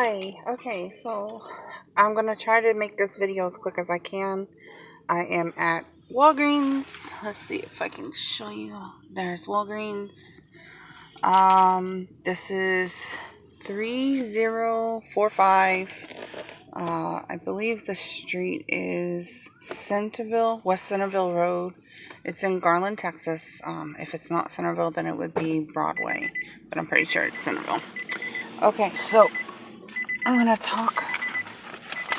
Hi. Okay, so I'm gonna try to make this video as quick as I can. I am at Walgreens. Let's see if I can show you. There's Walgreens. This is 3045. I believe the street is Centerville, West Centerville Road. It's in Garland, Texas. If it's not Centerville, then it would be Broadway, but I'm pretty sure it's Centerville. Okay, so I'm gonna talk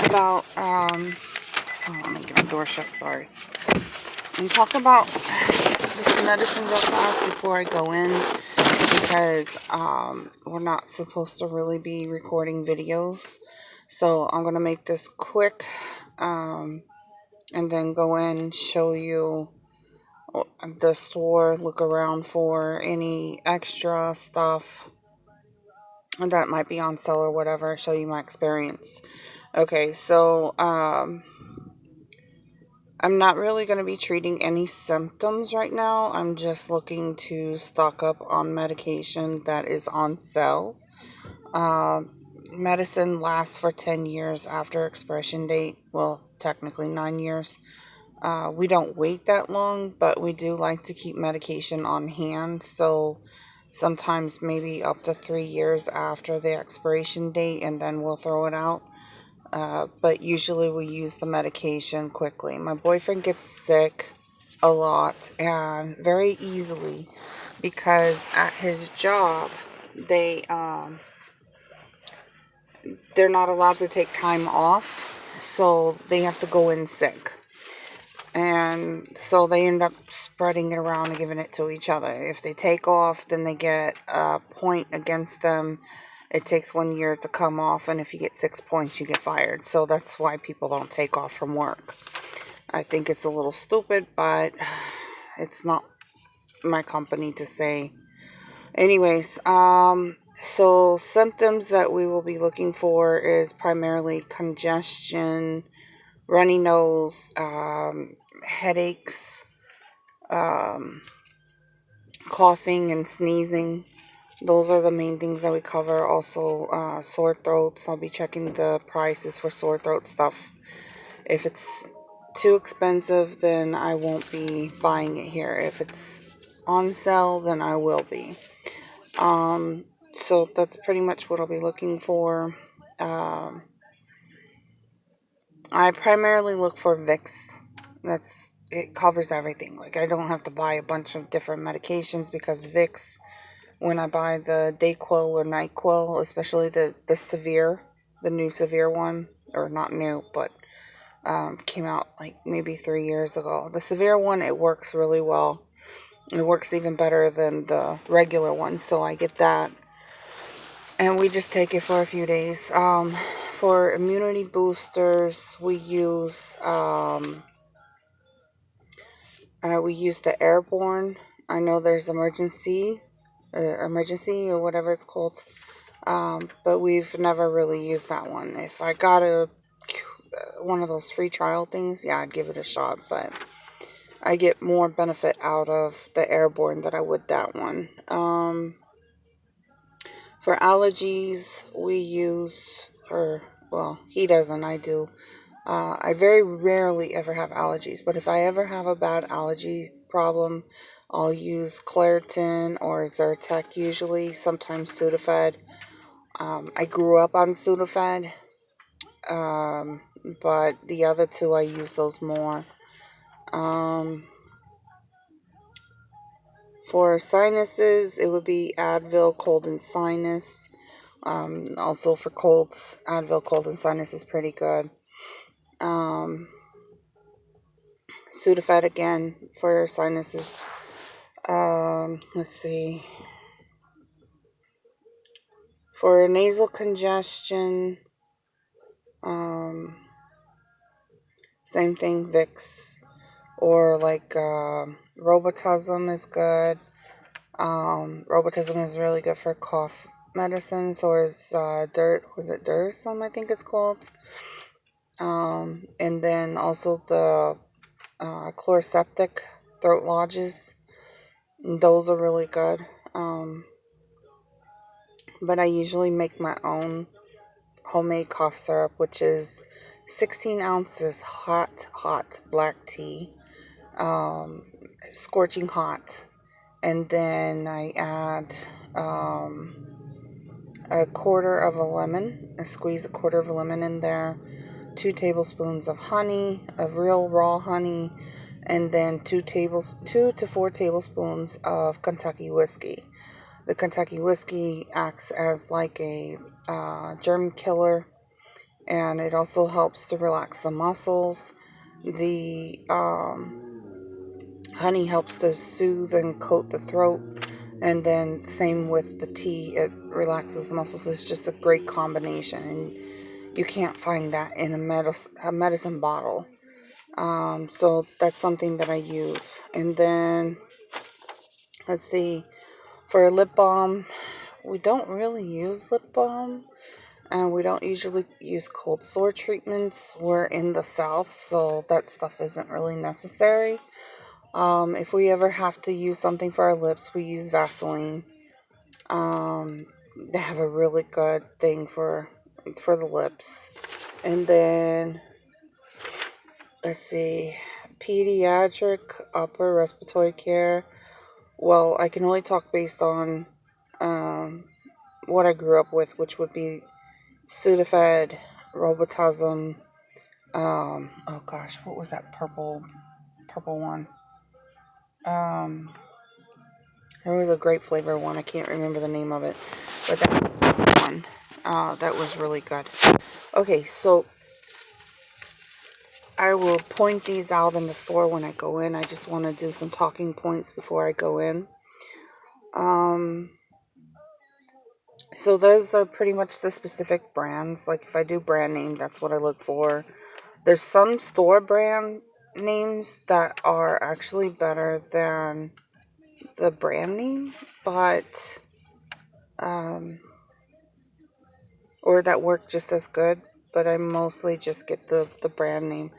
about, let me get my door shut, sorry. I'm talking about this medicine real fast before I go in, because, we're not supposed to really be recording videos, so I'm gonna make this quick, and then go in, show you the store, look around for any extra stuff that might be on sale or whatever, show you my experience. Okay, so, I'm not really going to be treating any symptoms right now. I'm just looking to stock up on medication that is on sale. Medicine lasts for 10 years after expiration date. Well, technically 9 years. We don't wait that long, but we do like to keep medication on hand. So sometimes maybe up to 3 years after the expiration date, and then we'll throw it out. But usually we use the medication quickly. My boyfriend gets sick a lot and very easily because at his job they're not allowed to take time off, so they have to go in sick. And so they end up spreading it around and giving it to each other. If they take off, then they get a point against them. It takes 1 year to come off, and if you get 6 points, you get fired. So that's why people don't take off from work. I think it's a little stupid, but it's not my company to say. Anyways, so symptoms that we will be looking for is primarily congestion, runny nose, headaches, coughing and sneezing. Those are the main things that we cover. Also, sore throats. I'll be checking the prices for sore throat stuff. If it's too expensive, then I won't be buying it here. If it's on sale, then I will be. So that's pretty much what I'll be looking for. I primarily look for Vicks. It covers everything. Like, I don't have to buy a bunch of different medications because Vicks, when I buy the Dayquil or NyQuil, especially the new severe one, or not new, but came out like maybe 3 years ago. The severe one, it works really well. It works even better than the regular one, so I get that. And we just take it for a few days. For immunity boosters, we use the Airborne. I know there's emergency or whatever it's called. But we've never really used that one. If I got one of those free trial things, yeah, I'd give it a shot. But I get more benefit out of the Airborne than I would that one. For allergies, we use, he doesn't, I do. I very rarely ever have allergies, but if I ever have a bad allergy problem, I'll use Claritin or Zyrtec usually, sometimes Sudafed. I grew up on Sudafed, but the other two, I use those more. For sinuses, it would be Advil, cold and sinus. Also for colds, Advil, cold and sinus is pretty good. Sudafed again for sinuses. Let's see. For nasal congestion, same thing, Vicks. Or like Robitussin is good. Robitussin is really good for cough medicine. So is Dursum, I think it's called. And then also the Chloraseptic throat lodges. Those are really good. But I usually make my own homemade cough syrup, which is 16 ounces hot black tea, scorching hot. And then I add a quarter of a lemon. I squeeze a quarter of a lemon in there, 2 tablespoons of honey, of real raw honey, and then 2 to 4 tablespoons of Kentucky whiskey. The Kentucky whiskey acts as like a germ killer, and it also helps to relax the muscles. The honey helps to soothe and coat the throat, and then same with the tea, it relaxes the muscles. It's just a great combination, and you can't find that in a medicine bottle. So that's something that I use. And then, let's see, for a lip balm, we don't really use lip balm, and we don't usually use cold sore treatments. We're in the South, so that stuff isn't really necessary. If we ever have to use something for our lips, we use Vaseline. They have a really good thing for the lips. And then, let's see, pediatric upper respiratory care. Well, I can only talk based on what I grew up with, which would be Sudafed, Robitussin. Oh gosh, what was that purple one? There was a grape flavor one. I can't remember the name of it, but that one, that was really good. Okay, so I will point these out in the store when I go in. I just want to do some talking points before I go in. So those are pretty much the specific brands. Like if I do brand name, that's what I look for. There's some store brand names that are actually better than the brand name, but or that work just as good, but I mostly just get the brand name.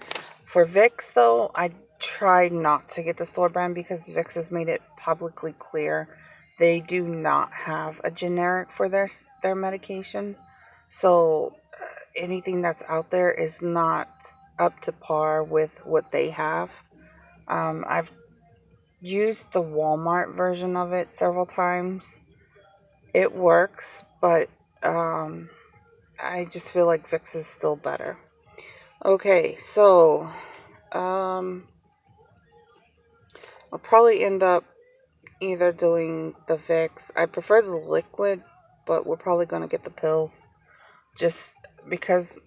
For Vicks though, I try not to get the store brand because Vicks has made it publicly clear they do not have a generic for their medication. So anything that's out there is not up to par with what they have. I've used the Walmart version of it several times. It works, but I just feel like Vicks is still better. Okay, so I'll probably end up either doing the Vicks. I prefer the liquid, but we're probably going to get the pills. Just because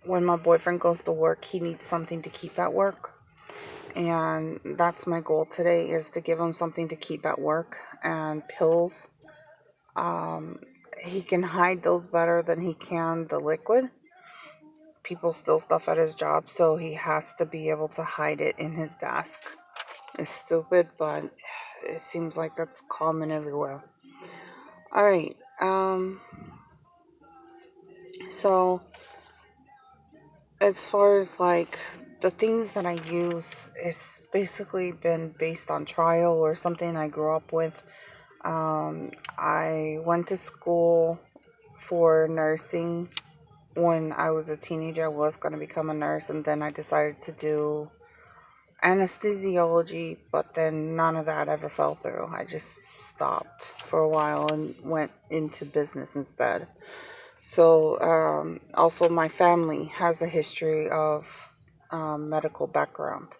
when my boyfriend goes to work, he needs something to keep at work. And that's my goal today, is to give him something to keep at work. And pills, he can hide those better than he can the liquid. People steal stuff at his job, so he has to be able to hide it in his desk. It's stupid, but it seems like that's common everywhere. Alright, so as far as like the things that I use, it's basically been based on trial or something I grew up with. I went to school for nursing when I was a teenager. I was going to become a nurse, and then I decided to do anesthesiology, but then none of that ever fell through. I just stopped for a while and went into business instead. So also my family has a history of medical background.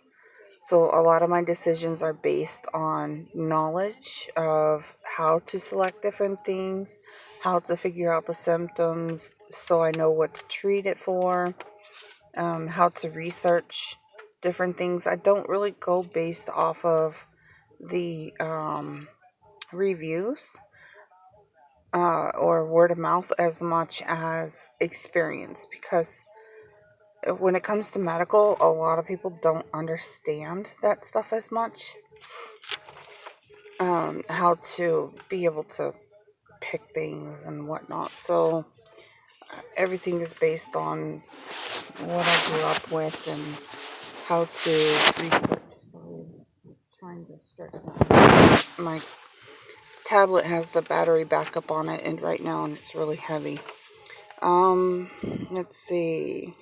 So a lot of my decisions are based on knowledge of how to select different things, how to figure out the symptoms so I know what to treat it for, how to research different things. I don't really go based off of the reviews or word of mouth as much as experience, because when it comes to medical, a lot of people don't understand that stuff as much. How to be able to pick things and whatnot. So everything is based on what I grew up with and how to research. So trying to stretch my tablet has the battery backup on it, and right now, and it's really heavy. Let's see.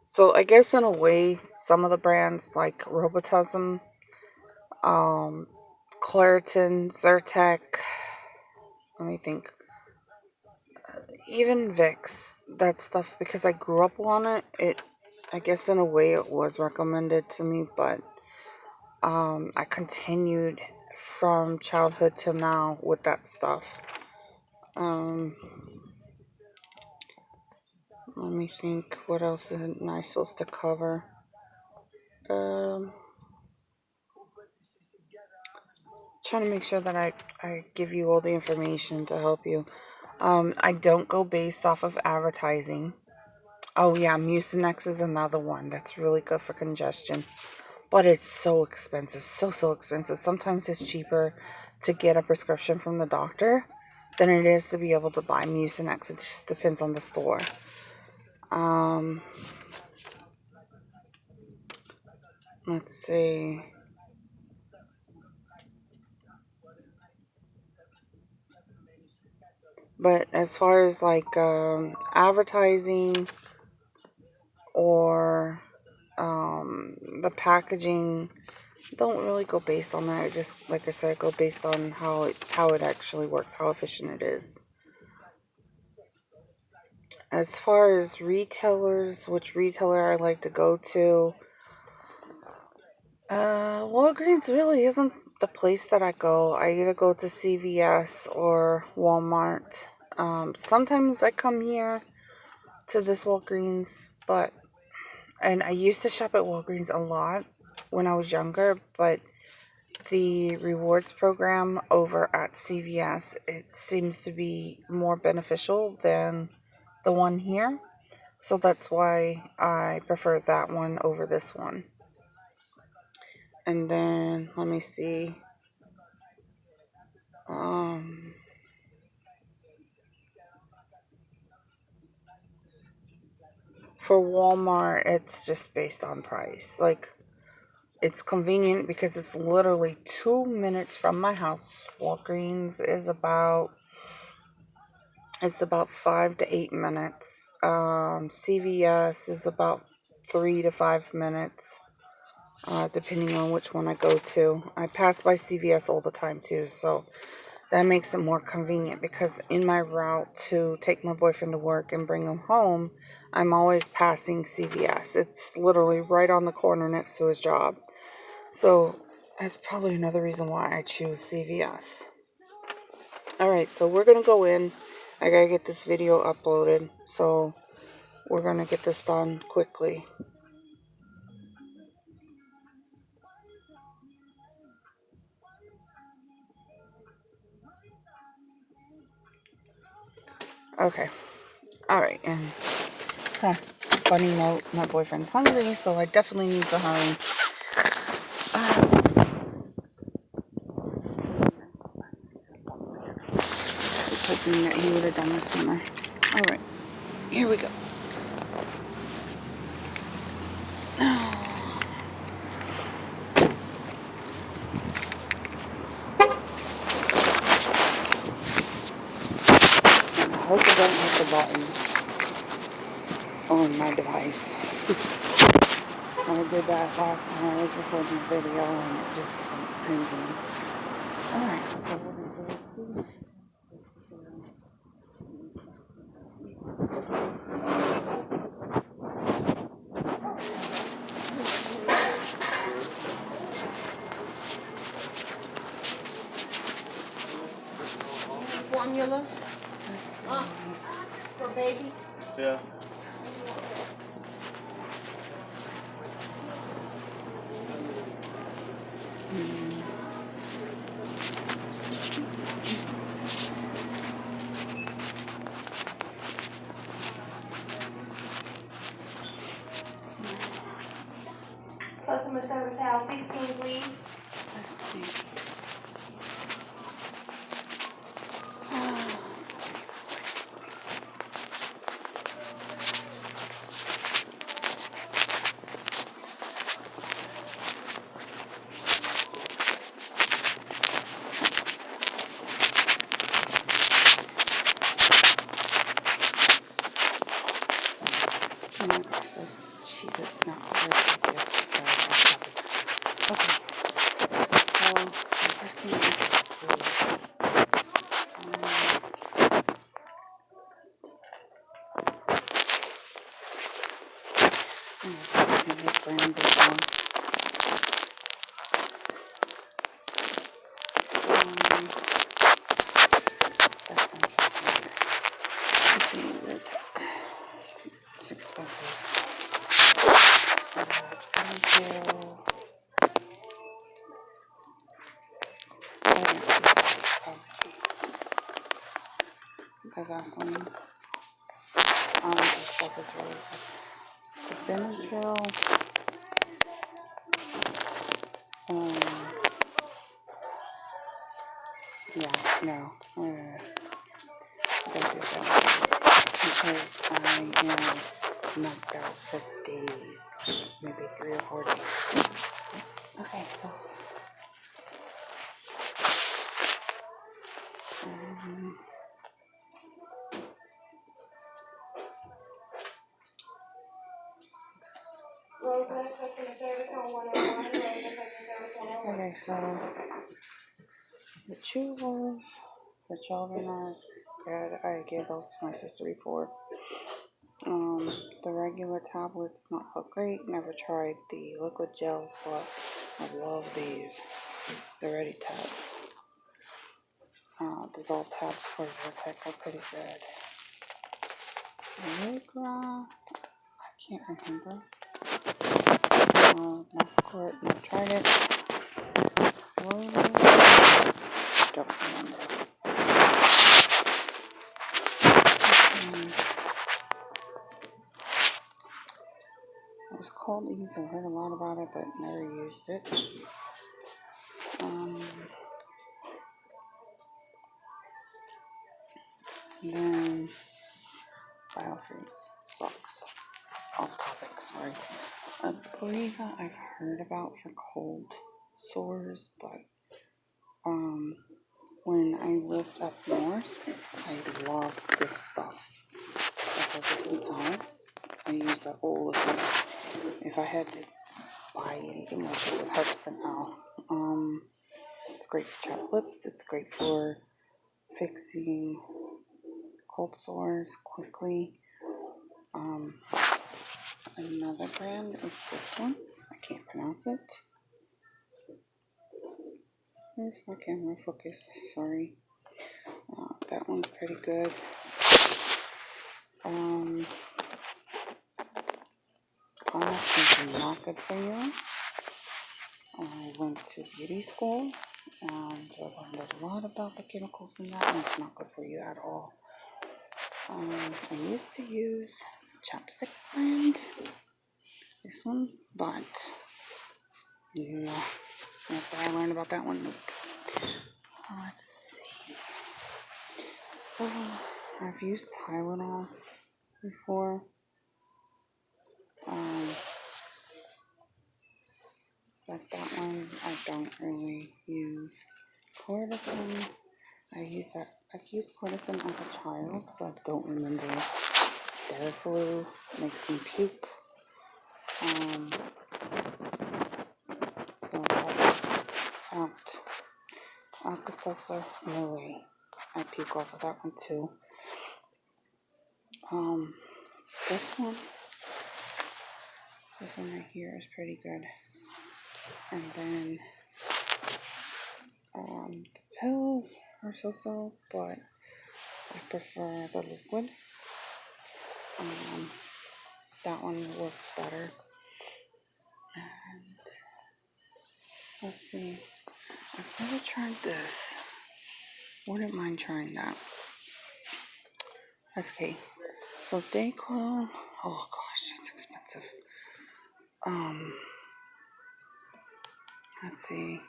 So I guess in a way, some of the brands like Robitussin, Claritin, Zyrtec, let me think, even Vicks, that stuff, because I grew up on it, I guess in a way it was recommended to me, but I continued from childhood till now with that stuff. Let me think, what else am I supposed to cover? Trying to make sure that I give you all the information to help you. I don't go based off of advertising. Oh yeah, Mucinex is another one that's really good for congestion. But it's so expensive, so expensive. Sometimes it's cheaper to get a prescription from the doctor than it is to be able to buy Mucinex. It just depends on the store. Let's see. But as far as like advertising or the packaging, don't really go based on that. I just, like I said, go based on how it actually works, how efficient it is. As far as retailers, which retailer I like to go to, Walgreens really isn't the place that I go. I either go to CVS or Walmart. Sometimes I come here to this Walgreens, and I used to shop at Walgreens a lot when I was younger, but the rewards program over at CVS, it seems to be more beneficial than the one here. So that's why I prefer that one over this one. And then, let me see. For Walmart, it's just based on price. Like, it's convenient because it's literally 2 minutes from my house. Walgreens is about 5 to 8 minutes. CVS is about 3 to 5 minutes, depending on which one I go to. I pass by CVS all the time too, so that makes it more convenient because in my route to take my boyfriend to work and bring him home, I'm always passing CVS. It's literally right on the corner next to his job. So that's probably another reason why I choose CVS. Alright, so we're going to go in. I gotta get this video uploaded, so we're going to get this done quickly. Okay. Alright, and funny note, my boyfriend's hungry, so I definitely need to hurry. Hoping that he would have done this sooner. Alright, here we go. I hope I don't hit the button on my device. I did that last time I was recording this video and it just went crazy. Alright, so we're going to go to formula? For baby? Yeah. Customer service house 16, please. Let's see. and this one. That's interesting. Let's use it. It's expensive. The Vaseline. This stuff is really good. The Benadryl. Yeah, no. Don't do that. Because I am knocked out for days. Maybe 3 or 4 days. Okay, so. Rosemary customer service on 101, Rosemary customer service 101. Okay, so the chewables for children are good. I gave those to my sister before. The regular tablets, not so great. Never tried the liquid gels, but I love these. The Ready tabs. Dissolve tabs for Zyrtec are pretty good. Allegra, I can't remember. Mascort, never tried it. Roller, don't remember. It was called Ease. I've heard a lot about it, but never used it. And then Biofreeze socks. Off topic, sorry. A Breva I've heard about for cold sores, but when I lived up north, I loved this stuff. Like this is out. I use that all the time. If I had to buy anything else, it would Harbison Owl. It's great for chapped lips. It's great for fixing cold sores quickly. Another brand is this one. I can't pronounce it. Where's my camera focus? Sorry. That one's pretty good. Condoms is not good for you. I went to beauty school and I learned a lot about the chemicals in that, and it's not good for you at all. I used to use Chapstick brand, this one, but no. After I learned about that one, let's see. So I've used Tylenol before. But that one I don't really use. Cortisone, I've used Cortisone as a child, but don't remember. Theraflu makes me puke. Alka-Seltzer, no way. I puke off of that one too. This one right here is pretty good. And then the pills are so, but I prefer the liquid. That one works better. And let's see. I've never tried this. Wouldn't mind trying that. Okay. So Dayquil. Oh gosh, it's expensive. Let's see.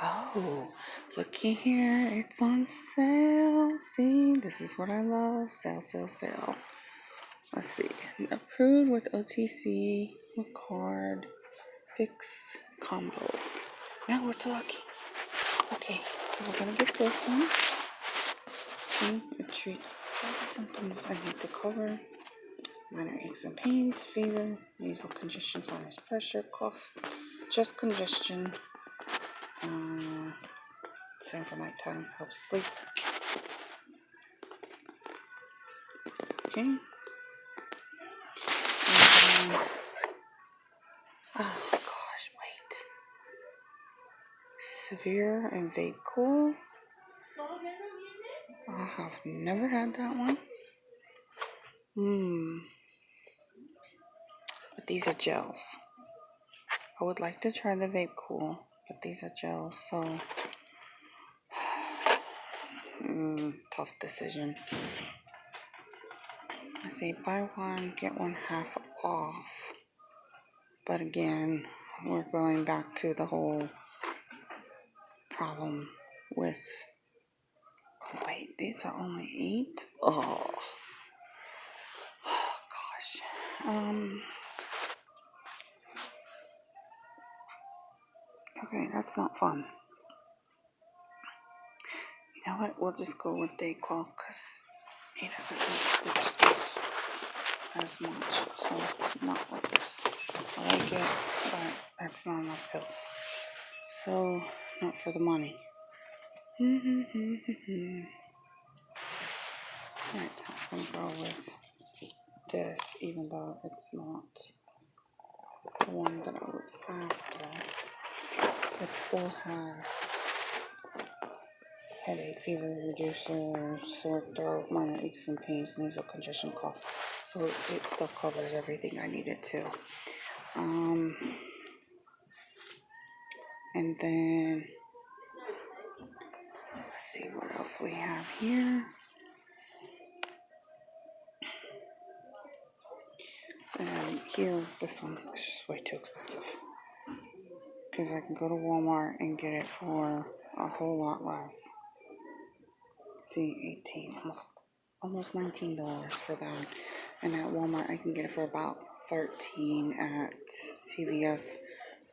Oh, looky here. It's on sale. See, this is what I love. Sale. Let's see. Approved with OTC, with card, fixed combo. Now we're talking. Okay, so we're gonna get this one. See, it treats all the symptoms I need to cover. Minor aches and pains, fever, nasal congestion, sinus pressure, cough, chest congestion. Same for nighttime, helps sleep. Okay. Severe and Vape Cool. I have never had that one. But these are gels. I would like to try the Vape Cool, but these are gels, so tough decision. I say buy one, get one half off. But again, we're going back to the whole problem with, oh wait, these are only 8? Oh gosh. Okay, that's not fun. You know what, we'll just go with Dayquil, because he doesn't eat good stuff as much, so not like this. I like it, but that's not enough pills. So, not for the money. Alright, so I'm gonna go with this, even though it's not the one that I was after. It still has headache, fever reducer, sore throat, minor aches and pains, nasal congestion, cough. So it still covers everything I needed to. And then let's see what else we have here. And here, this one is just way too expensive. Because I can go to Walmart and get it for a whole lot less. See, 18, almost $19 for that. And at Walmart, I can get it for about 13. At CVS,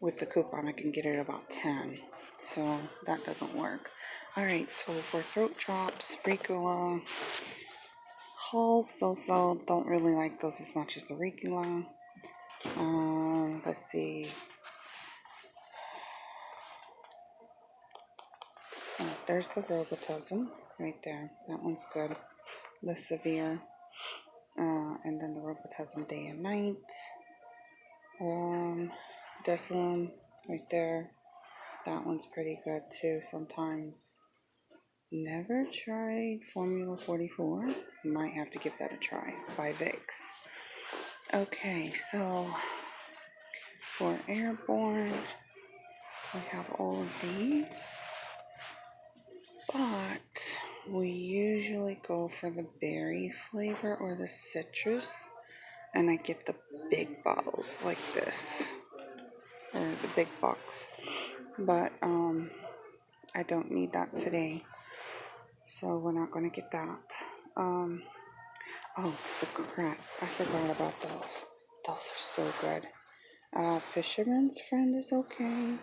with the coupon, I can get it about 10. So that doesn't work. Alright, so for throat drops, Ricola, Halls, so don't really like those as much as the Ricola. Let's see. Oh, there's the Robitussin right there. That one's good. The Severe. And then the Robitussin Day and Night. Desilum right there. That one's pretty good too sometimes. Never tried Formula 44. Might have to give that a try by Vicks. Okay, so for airborne, we have all of these. But we usually go for the berry flavor or the citrus. And I get the big bottles like this. Or the big box. But I don't need that today. So we're not going to get that. Oh, Socrates. I forgot about those. Those are so good. Fisherman's Friend is okay.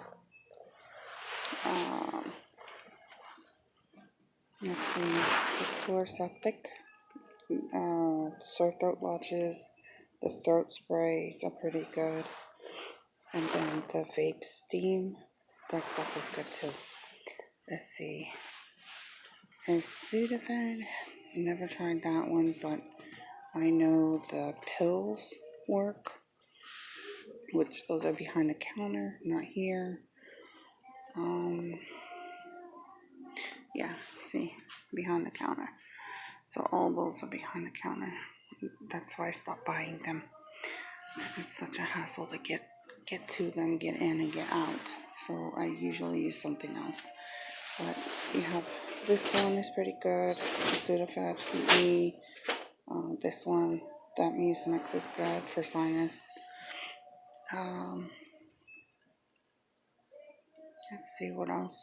Let's see. The Chloroseptic. Sore throat lodges. The throat sprays are pretty good. And then the vape steam. That stuff is good too. Let's see. And Sudafed. Never tried that one, but I know the pills work, which those are behind the counter, not here. Yeah, see, behind the counter. So all those are behind the counter. That's why I stopped buying them, because it's such a hassle to get to them, get in and get out. So I usually use something else. But you have this one is pretty good. The Sudafed PD. This one, that Mucinex is good for sinus. Let's see what else.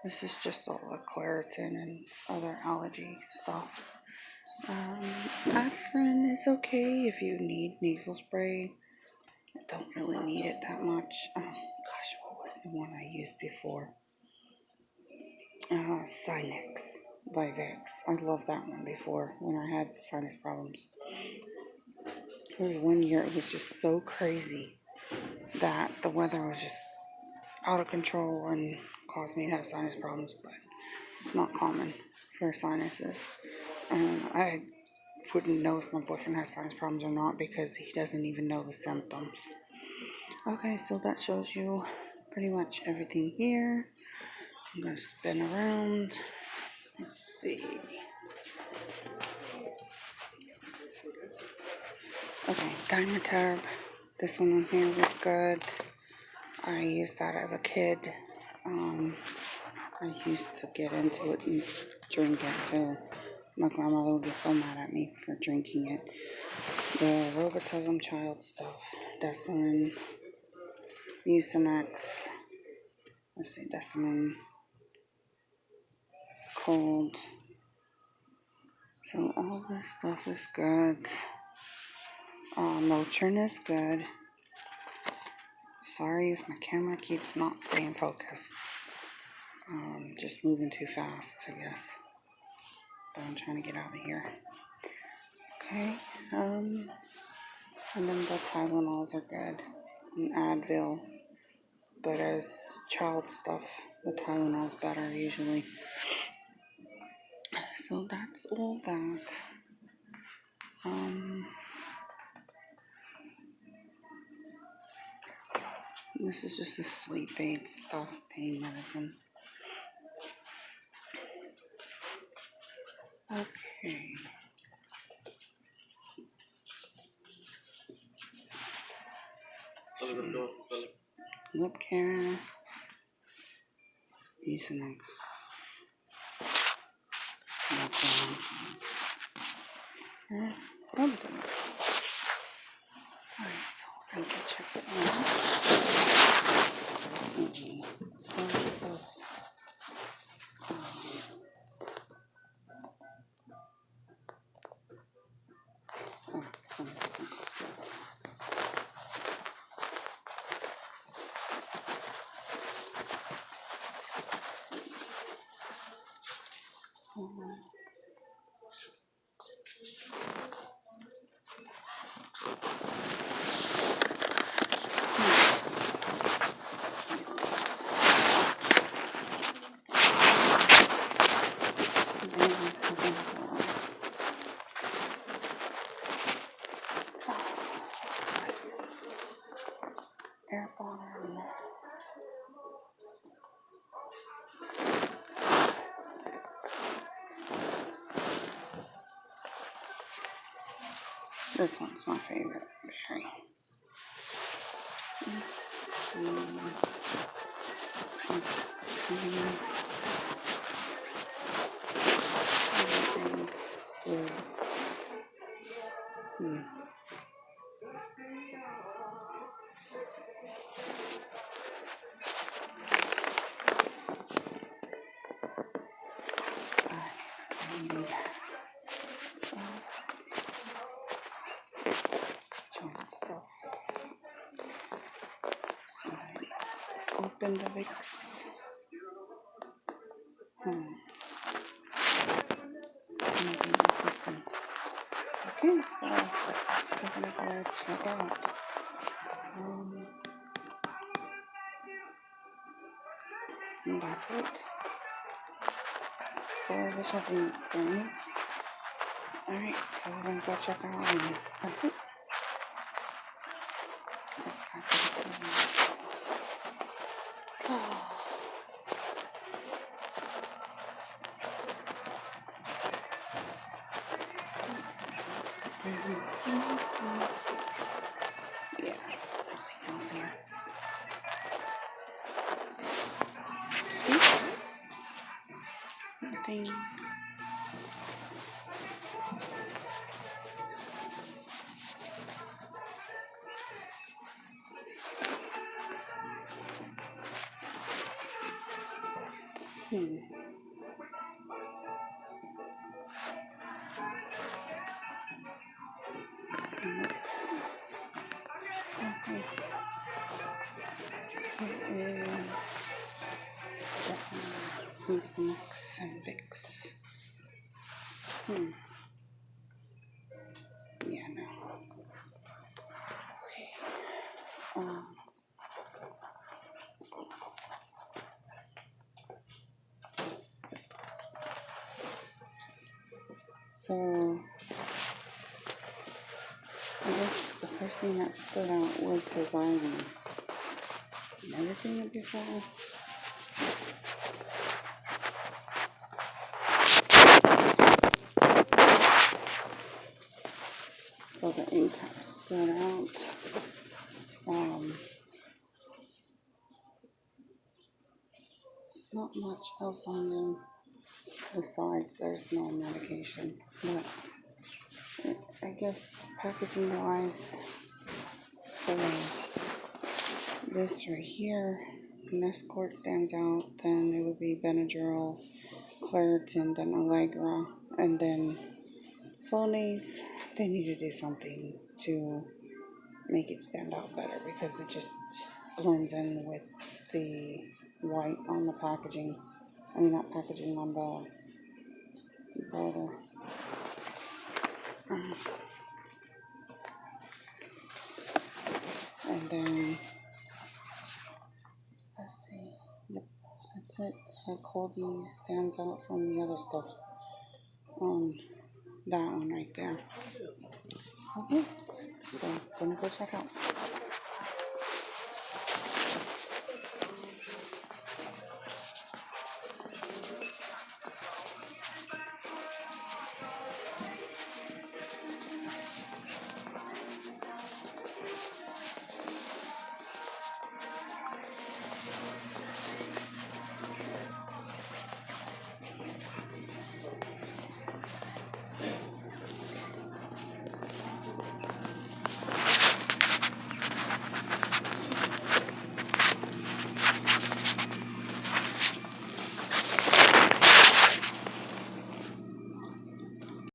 This is just all the Claritin and other allergy stuff. Afrin is okay if you need nasal spray. I don't really need it that much. Gosh, what was the one I used before? Sinex by Vicks. I loved that one before when I had sinus problems. There was one year it was just so crazy that the weather was just out of control and caused me to have sinus problems, but it's not common for sinuses. And I wouldn't know if my boyfriend has sinus problems or not because he doesn't even know the symptoms. Okay, so that shows you pretty much everything here. I'm gonna spin around. Let's see. Okay, Dynaturb. This one on here was good. I used that as a kid. I used to get into it and drink it too. My grandmother would get so mad at me for drinking it. The Robitussin child stuff. Decimin, Mucinex. Let's see, Decimin. Cold. So all this stuff is good. Motrin is good. Sorry if my camera keeps not staying focused. Just moving too fast, I guess. But I'm trying to get out of here. Okay. And then the Tylenols are good. And Advil. But as child stuff, the Tylenol's better usually. So that's all that. This is just the sleep aid stuff, pain medicine. Okay. Lip care. Mucinex. Robitussin. Alright, so we're gonna check it out. Airborne. This one's my favorite berry. Open the Vicks. Okay, so we're gonna go check out. And that's it for the shopping experience. Alright, so we're gonna go check out and that's it. Yeah, nothing else here. Nothing. Okay. Here is Mucinex and Vicks. Yeah, no. Okay. So I guess the first thing that stood out was his eyelids. Never seen it before. So the ink stood out. Not much else on them besides there's no medication. But I guess packaging wise, for this right here, Nesquart stands out. Then it would be Benadryl, Claritin, then Allegra, and then Flonase. They need to do something to make it stand out better because it just blends in with the white on the packaging. I mean, not packaging, on the bottle. And then, let's see. Yep, that's it. Colby stands out from the other stuff. That one right there. Okay, so gonna go check out.